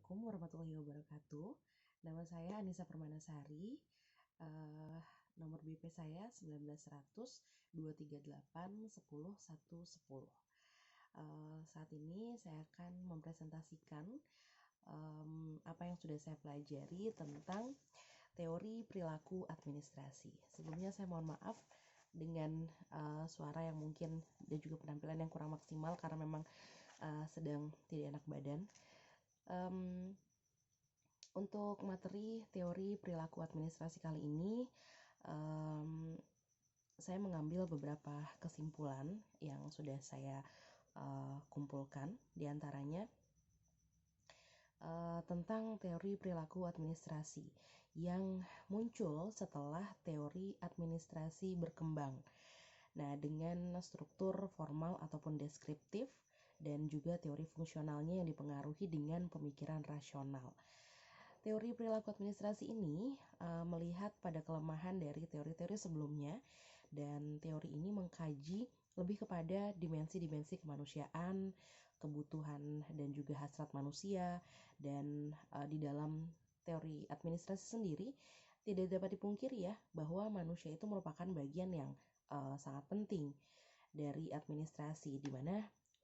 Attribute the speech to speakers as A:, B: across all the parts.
A: Assalamualaikum warahmatullahi wabarakatuh. Nama saya Anissa Permanasari. Nomor BP saya 19100 238 10 110. Saat ini saya akan mempresentasikan apa yang sudah saya pelajari tentang teori perilaku administrasi. Sebelumnya saya mohon maaf dengan suara yang mungkin dan juga penampilan yang kurang maksimal karena memang sedang tidak enak badan. Untuk materi teori perilaku administrasi kali ini, saya mengambil beberapa kesimpulan yang sudah saya kumpulkan, diantaranya tentang teori perilaku administrasi yang muncul setelah teori administrasi berkembang. Nah, dengan struktur formal ataupun deskriptif dan juga teori fungsionalnya yang dipengaruhi dengan pemikiran rasional. Teori perilaku administrasi ini melihat pada kelemahan dari teori-teori sebelumnya, dan teori ini mengkaji lebih kepada dimensi-dimensi kemanusiaan, kebutuhan dan juga hasrat manusia. Dan di dalam teori administrasi sendiri tidak dapat dipungkiri ya bahwa manusia itu merupakan bagian yang sangat penting dari administrasi, di mana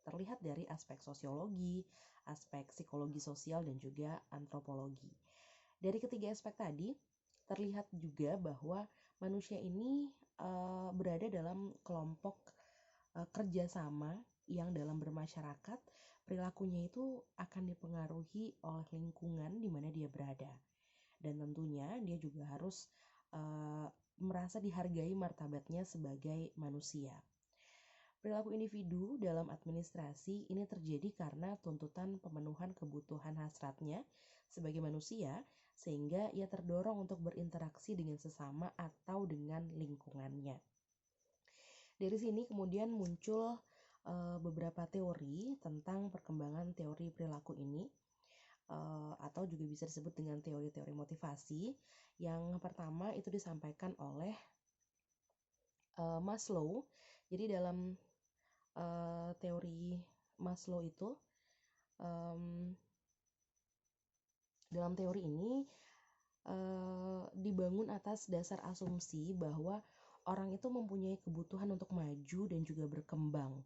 A: terlihat dari aspek sosiologi, aspek psikologi sosial, dan juga antropologi. Dari ketiga aspek tadi, terlihat juga bahwa manusia ini berada dalam kelompok kerjasama yang dalam bermasyarakat, perilakunya itu akan dipengaruhi oleh lingkungan di mana dia berada. Dan tentunya dia juga harus merasa dihargai martabatnya sebagai manusia. Perilaku individu dalam administrasi ini terjadi karena tuntutan pemenuhan kebutuhan hasratnya sebagai manusia, sehingga ia terdorong untuk berinteraksi dengan sesama atau dengan lingkungannya. Dari sini kemudian muncul beberapa teori tentang perkembangan teori perilaku ini, atau juga bisa disebut dengan teori-teori motivasi. Yang pertama itu disampaikan oleh Maslow. Jadi dalam teori Maslow itu, dalam teori ini dibangun atas dasar asumsi bahwa orang itu mempunyai kebutuhan untuk maju dan juga berkembang.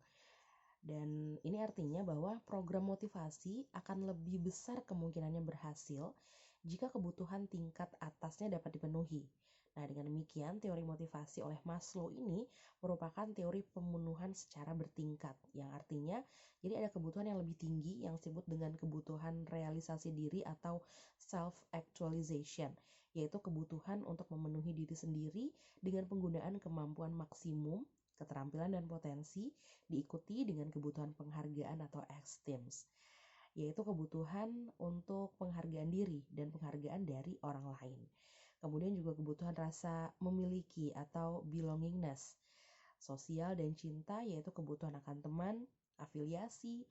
A: Dan ini artinya bahwa program motivasi akan lebih besar kemungkinannya berhasil jika kebutuhan tingkat atasnya dapat dipenuhi. Nah, dengan demikian teori motivasi oleh Maslow ini merupakan teori pemenuhan secara bertingkat, yang artinya jadi ada kebutuhan yang lebih tinggi yang disebut dengan kebutuhan realisasi diri atau self-actualization, yaitu kebutuhan untuk memenuhi diri sendiri dengan penggunaan kemampuan maksimum, keterampilan dan potensi, diikuti dengan kebutuhan penghargaan atau esteem, yaitu kebutuhan untuk penghargaan diri dan penghargaan dari orang lain. Kemudian juga kebutuhan rasa memiliki atau belongingness, sosial dan cinta, yaitu kebutuhan akan teman, afiliasi,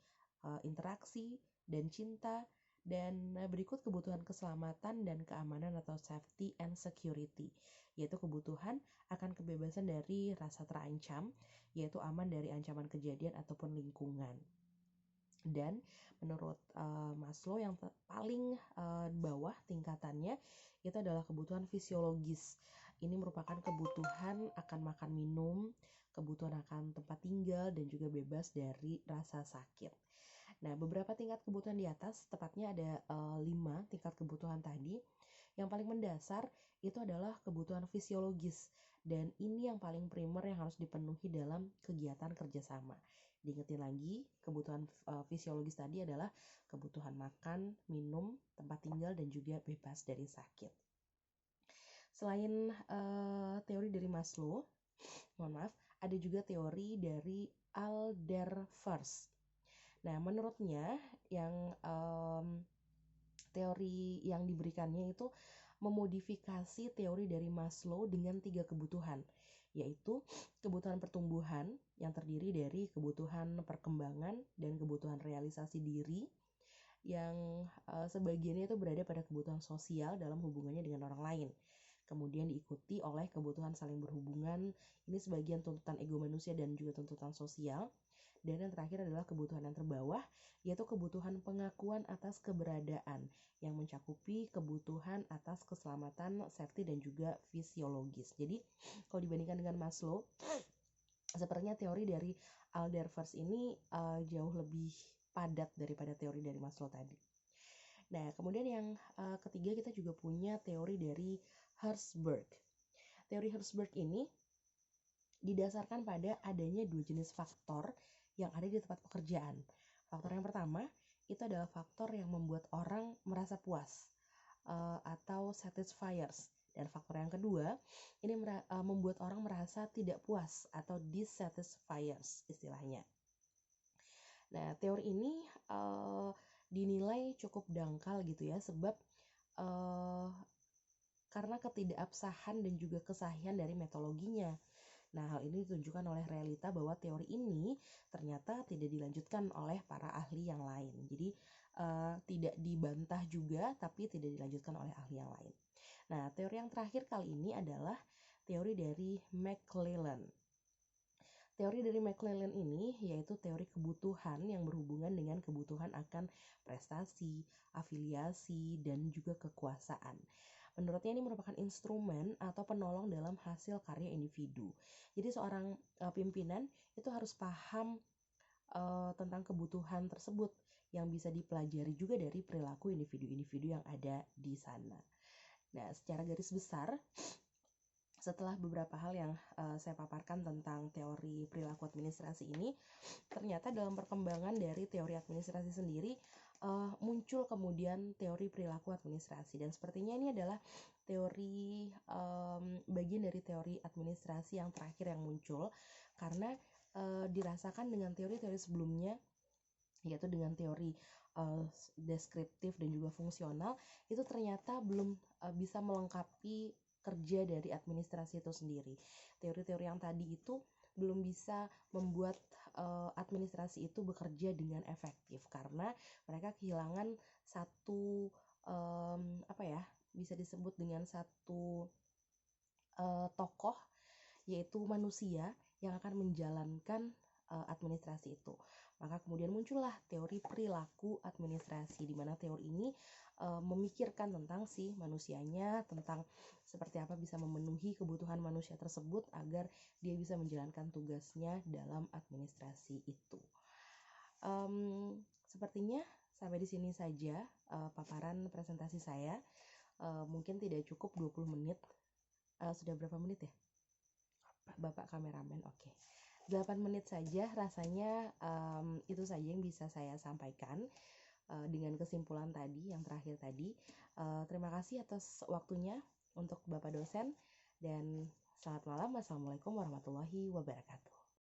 A: interaksi, dan cinta. Dan berikut kebutuhan keselamatan dan keamanan atau safety and security, yaitu kebutuhan akan kebebasan dari rasa terancam, yaitu aman dari ancaman kejadian ataupun lingkungan. Dan menurut Maslow yang paling bawah tingkatannya itu adalah kebutuhan fisiologis. Ini merupakan kebutuhan akan makan minum, kebutuhan akan tempat tinggal, dan juga bebas dari rasa sakit. Nah, beberapa tingkat kebutuhan di atas, tepatnya ada 5 tingkat kebutuhan tadi. Yang paling mendasar itu adalah kebutuhan fisiologis, dan ini yang paling primer yang harus dipenuhi dalam kegiatan kerjasama. Diingetin lagi, kebutuhan fisiologis tadi adalah kebutuhan makan, minum, tempat tinggal, dan juga bebas dari sakit. Selain teori dari Maslow, ada juga teori dari Alderfers. Nah, menurutnya yang teori yang diberikannya itu memodifikasi teori dari Maslow dengan 3 kebutuhan, yaitu kebutuhan pertumbuhan yang terdiri dari kebutuhan perkembangan dan kebutuhan realisasi diri, yang sebagiannya itu berada pada kebutuhan sosial dalam hubungannya dengan orang lain. Kemudian diikuti oleh kebutuhan saling berhubungan, ini sebagian tuntutan ego manusia dan juga tuntutan sosial. Dan yang terakhir adalah kebutuhan yang terbawah, yaitu kebutuhan pengakuan atas keberadaan yang mencakupi kebutuhan atas keselamatan, safety, dan juga fisiologis. Jadi kalau dibandingkan dengan Maslow, sepertinya teori dari Alderfers ini jauh lebih padat daripada teori dari Maslow tadi. Nah, kemudian yang ketiga kita juga punya teori dari Herzberg. Teori Herzberg ini didasarkan pada adanya dua jenis faktor yang ada di tempat pekerjaan. Faktor yang pertama itu adalah faktor yang membuat orang merasa puas atau satisfiers. Dan faktor yang kedua ini membuat orang merasa tidak puas atau dissatisfiers istilahnya. Nah, teori ini dinilai cukup dangkal gitu ya, sebab karena ketidakabsahan dan juga kesahihan dari metodologinya. Nah, hal ini ditunjukkan oleh realita bahwa teori ini ternyata tidak dilanjutkan oleh para ahli yang lain. Jadi tidak dibantah juga, tapi tidak dilanjutkan oleh ahli yang lain. Nah, teori yang terakhir kali ini adalah teori dari McClellan. Teori dari McClellan ini yaitu teori kebutuhan yang berhubungan dengan kebutuhan akan prestasi, afiliasi, dan juga kekuasaan. Menurutnya ini merupakan instrumen atau penolong dalam hasil karya individu. Jadi seorang pimpinan itu harus paham tentang kebutuhan tersebut yang bisa dipelajari juga dari perilaku individu-individu yang ada di sana. Nah, secara garis besar, setelah beberapa hal yang saya paparkan tentang teori perilaku administrasi ini, ternyata dalam perkembangan dari teori administrasi sendiri muncul kemudian teori perilaku administrasi, dan sepertinya ini adalah teori bagian dari teori administrasi yang terakhir yang muncul karena dirasakan dengan teori-teori sebelumnya, yaitu dengan teori deskriptif dan juga fungsional, itu ternyata belum bisa melengkapi kerja dari administrasi itu sendiri. Teori-teori yang tadi itu belum bisa membuat administrasi itu bekerja dengan efektif karena mereka kehilangan satu bisa disebut dengan satu tokoh, yaitu manusia yang akan menjalankan administrasi itu. Maka kemudian muncullah teori perilaku administrasi, di mana teori ini memikirkan tentang si manusianya, tentang seperti apa bisa memenuhi kebutuhan manusia tersebut agar dia bisa menjalankan tugasnya dalam administrasi itu. Sepertinya sampai di sini saja paparan presentasi saya. Mungkin tidak cukup 20 menit. Sudah berapa menit ya? Bapak kameramen, oke. 8 menit saja rasanya itu saja yang bisa saya sampaikan dengan kesimpulan tadi, yang terakhir tadi. Terima kasih atas waktunya untuk Bapak dosen, dan selamat malam. Wassalamualaikum warahmatullahi wabarakatuh.